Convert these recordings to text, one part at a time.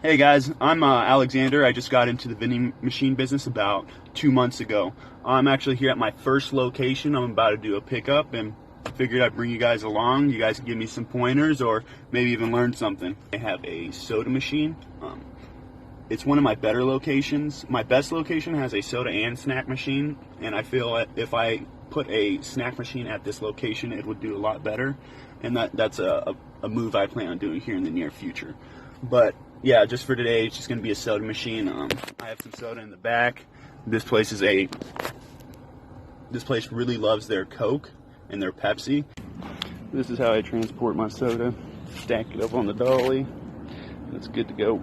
Hey guys, I'm Alexander. I just got into the vending machine business about 2 months ago. I'm actually here at my first location. I'm about to do a pickup and figured I'd bring you guys along. You guys can give me some pointers or maybe even learn something. I have a soda machine. It's one of my better locations. My best location has a soda and snack machine, and I feel that if I put a snack machine at this location, it would do a lot better. And that's a move I plan on doing here in the near future. But yeah, just for today, it's just going to be a soda machine. I have some soda in the back. This place really loves their Coke and their Pepsi. This is how I transport my soda. Stack it up on the dolly. It's good to go.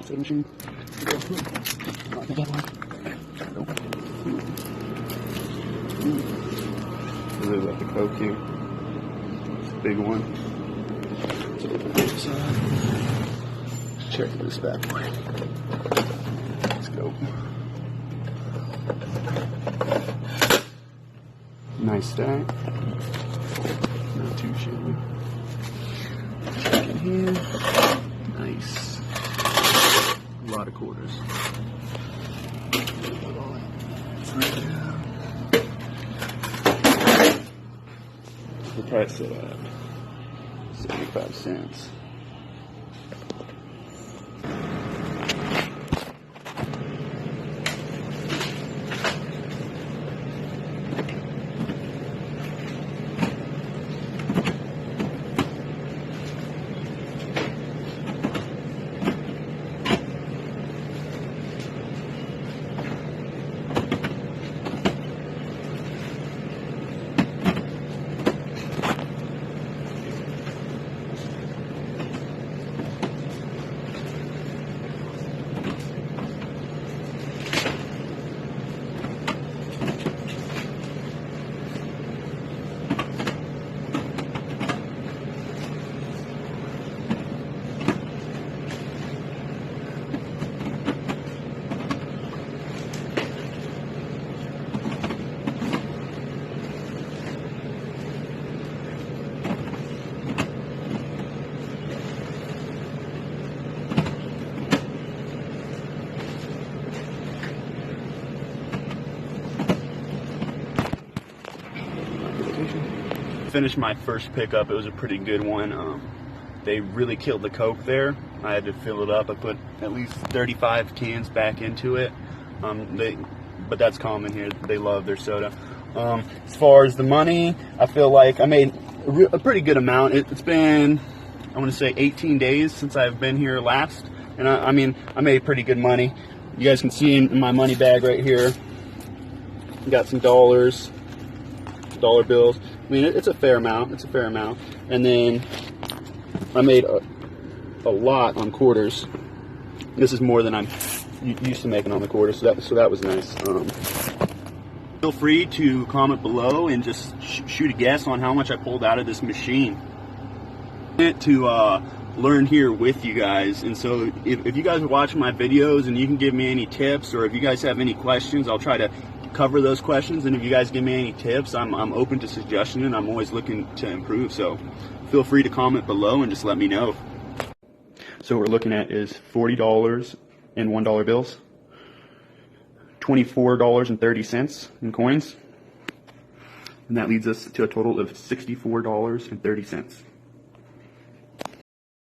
Soda machine. I really like the Coke here. It's a big one. Let's check this bad boy. Let's go. Nice stack. Not too shabby. Check in here. Nice. A lot of quarters. The price of that, 75 cents. Finished my first pickup. It was a pretty good one. They really killed the Coke there. I had to fill it up. I put at least 35 cans back into it. But that's common here. They love their soda. As far as the money, I feel like I made a pretty good amount. It's been, I want to say 18 days since I've been here last. And I made pretty good money. You guys can see in my money bag right here. Got some dollars, dollar bills. I mean, it's a fair amount. It's a fair amount. And then I made a lot on quarters. This is more than I'm used to making on the quarters, so that was nice. Feel free to comment below and just shoot a guess on how much I pulled out of this machine. To learn here with you guys, and so if you guys are watching my videos and you can give me any tips, or if you guys have any questions, I'll try to cover those questions. And if you guys give me any tips, I'm open to suggestion, and I'm always looking to improve, so feel free to comment below and just let me know. So what we're looking at is $40 in $1 bills, $24.30 in coins, and that leads us to a total of $64.30.